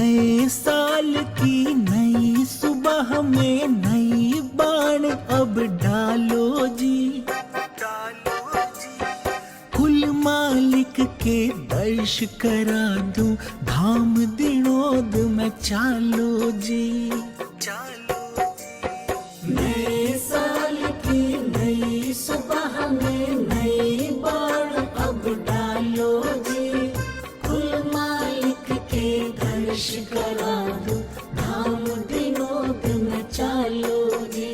नए साल की नई सुबह में नई बाण अब डालो जी, कुल मालिक के दर्श करा दूं, धाम दिनोद में चालो जी। नए साल की नई सुबह में नई बाण अब डालो जी, कुल मालिक के दर्श करा दूं, धाम दिनोद में चालो जी।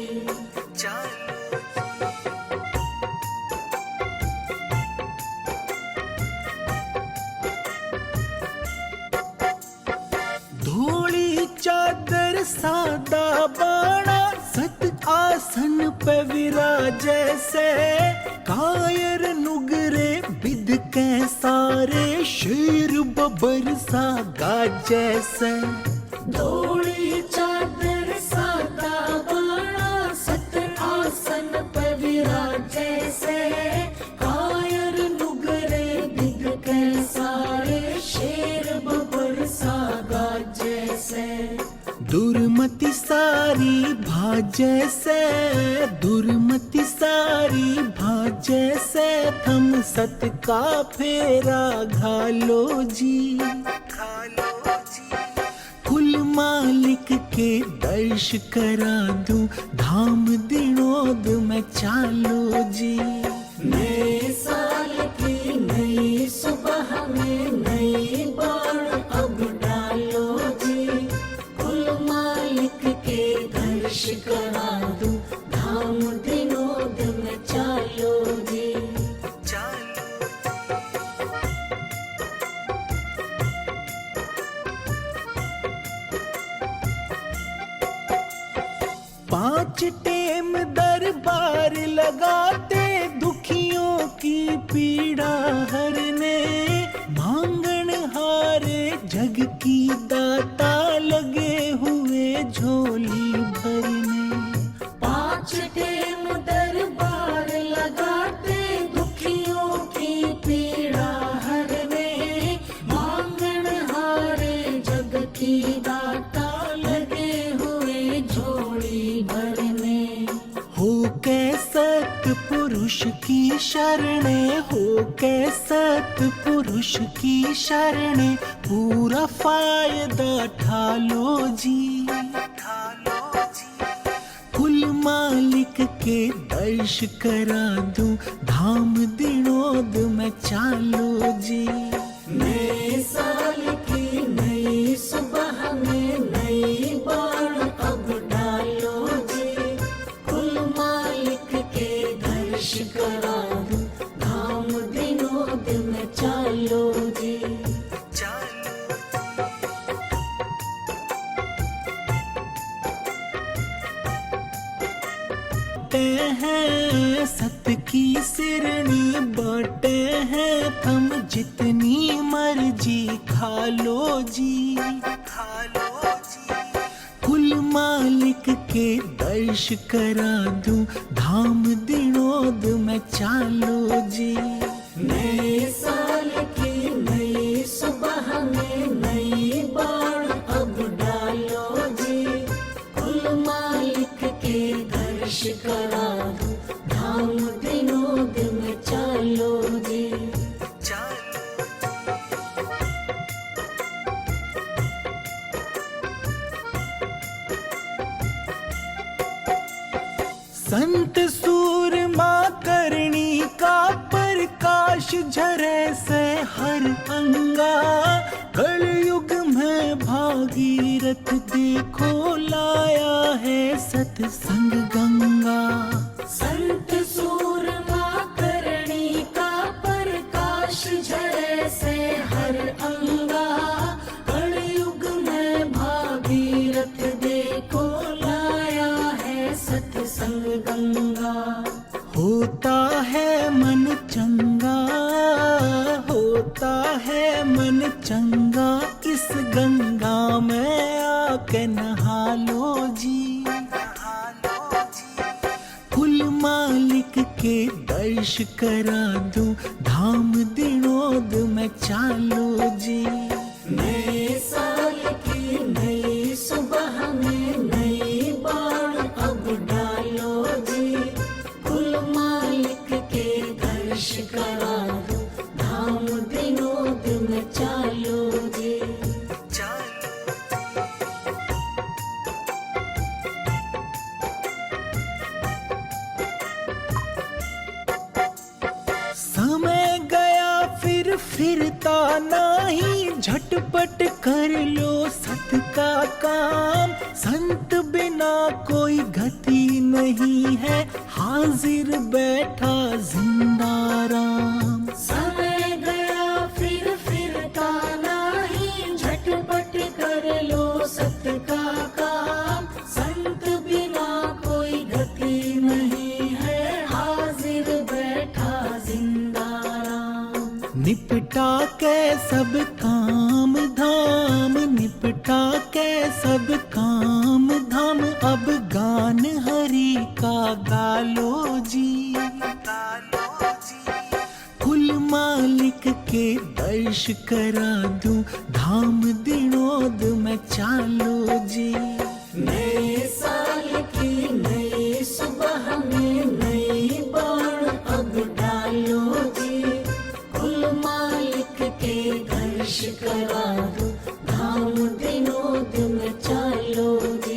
धोली चादर सादा बाणा सत आसन पे विराजे से, कायर नुगरे बिद के सारे शेर बबर सा गाजे से। धोली चादर सादा बाणा सत आसन पे विराजे से, कायर नुगरे बिद के सारे शेर बबर सा गाजे से। दुर्मति सारी भाजे से, दुर्मति सारी भाजे से, थम सत का फेरा घालो जी। कुल मालिक के दर्श करा दूं, धाम दिनोद में चालो जी। नए साल की नई सुबह में नई बाण अब डालो जी, कुल मालिक के दर्श करा दूं, धाम दिनोद में चालो जी। पांच टेम दरबार लगाते, दुखियों की पीड़ा हरने, मांगन हारे जग की दाता लगे हुए झोली भरने। पांच टेम दरबार लगाते, दुखियों की पीड़ा हरने, मांगन हारे जग की दाता लगे हुए झोली भरने। हो के सतपुरुष की शरणे, हो के सतपुरुष की शरणे, पूरा फायदा ठालो जी। कुल मालिक के दर्श करा दूं, धाम दिनोद में चालो जी। नए साल की नई सुबह में नई बाण अब डालो जी, कुल मालिक के दर्श करा दूं, धाम दिनोद में चालो जी। हैं सत की सिरनी बाटे हैं, थम जितनी मर्जी खा लो जी। कुल मालिक के दर्श करा दूं, धाम दिनोद में चालो जी। नए साल की नई सुबह में नई बाण अब डालो जी, कुल मालिक के दर्श करा दूं, धाम दिनोद में चालो जी। संत सूरमा करणी का प्रकाश झरे से हर अंगा, कलयुग में भागीरथ देखो लाया है सत्संग गंगा। संत सूरमा करणी का प्रकाश झरे से हर अंगा, कलयुग में भागीरथ देखो लाया है सत्संग गंगा। होता है मन चंगा, होता है मन चंगा, इस गंगा में आके नहा लो जी। कुल मालिक के दर्श करा दूं, धाम दिनोद में चालो जी। नए साल की फिरता नहीं, झटपट कर लो सत का काम। संत बिना कोई गति नहीं है, हाजिर बैठा जिंदा राम। समय गया फिर फिरता नहीं, झटपट कर लो सत का काम। संत बिना कोई गति नहीं है, हाजिर बैठा जिंदा राम। निपटा के सब काम धाम, निपटा के सब काम धाम। अब गान हरि का गालो जी, कुल मालिक के दर्श करा दूं, धाम दिनोद में चालो जी। नए साल की नई सुबह में नई बाण अब डालो जी। कुल मालिक के दर्श करा दो, धाम विनोद में चालो जी।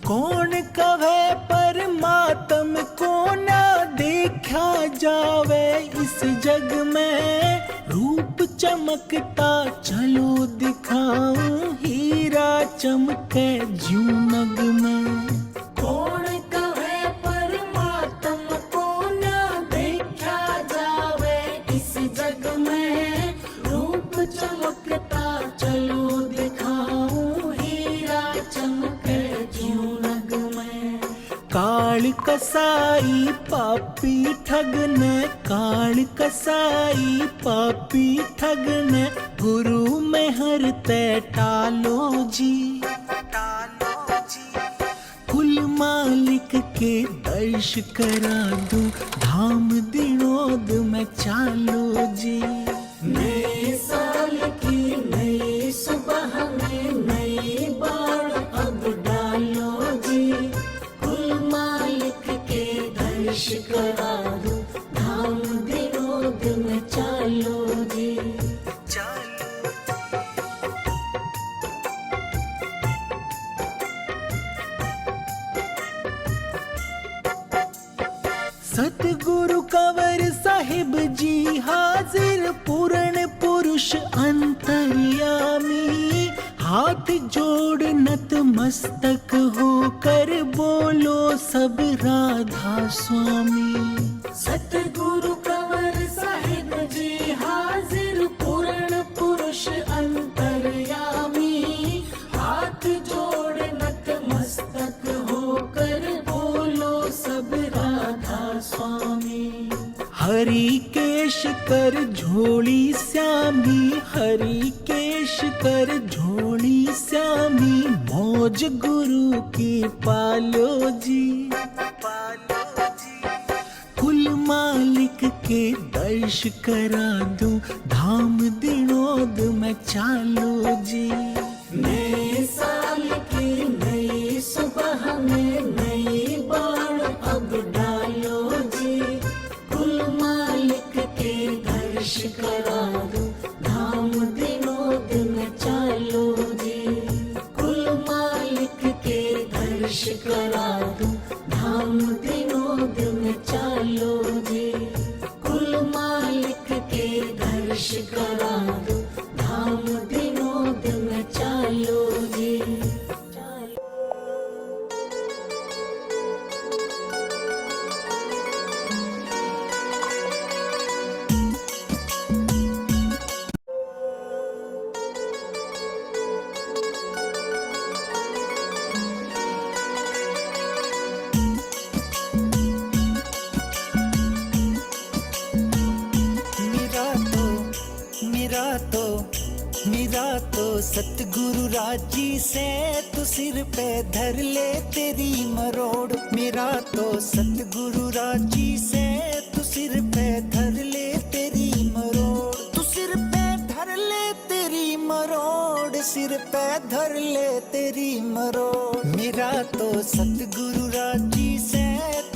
कौन कहे परमात्म को ना देखा जावे इस जग में। रूप चमकता चलो दिखाऊं, हीरा चमके ज्यों नग में। कौन कहे परमात्मा को ना देखा जावे इस जग में। रूप चमकता चलो दिखाऊं, हीरा चमके ज्यों नग में। काल कसाई पापी ठगने, काल कसाई पापी ठगने। गुरु में हरते टालो जी, कुल मालिक के दर्श करा दूं, धाम दिनोद में चालो जी। नए साल की नई सुबह में नई बाण अब डालो जी। कुल मालिक के दर्श करा दो, धाम विनोद में चालो जी। सतगुरु कंवर साहिब जी हाजिर, पूर्ण पुरुष अंतर्यामी। हाथ जोड़ नत मस्तक होकर बोलो सब राधा स्वामी। सतगुरु कंवर साहिब जी हाजिर, पूर्ण पुरुष अंतर्यामी। हाथ जोड़ नत मस्तक होकर बोलो सब राधा स्वामी। हरि केश कर झोली श्यामी, हरि केश कर झोली श्यामी। मौज गुरु की पालो जी, कुल मालिक के दर्श करा दूं, धाम दिनोद में चालो जी। नए साल की नई सुबह में नई बाण अब डालो जी। कुल मालिक के दर्श करा दो, धाम विनोद में चालो जी। कुल मालिक के दर्श करा दो, धाम विनोद में चालो जी। कुल मालिक के दर्श करा दो, धाम विनोद में चालो जी। मेरा तो सतगुरु राजी से तू सिर पे धर ले तेरी मरोड़। मेरा तो सतगुरु राजी से तू सिर पे धर ले तेरी मरोड़। तू सिर पे धर ले तेरी मरोड़, सिर पे धर ले तेरी मरोड़। मेरा तो सतगुरु राजी से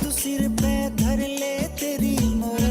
तू सिर पे धर ले तेरी मरोड़।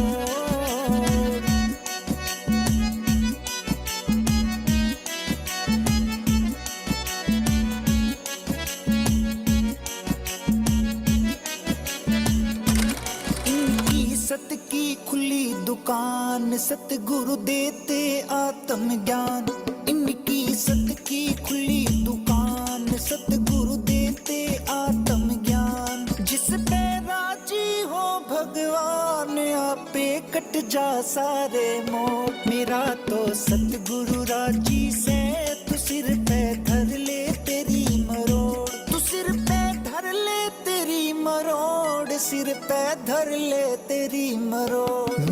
देते आत्म ज्ञान, इनकी सत की खुली दुकान। सतगुरु देते आत्म ज्ञान, जिस पे राजी हो भगवान, आपे कट जा सारे मोह। मेरा तो सतगुरु राजी से, तू सिर पे धर ले तेरी मरोड़, तू सिर पे धर ले तेरी मरोड़, सिर पे धर ले तेरी मरोड़।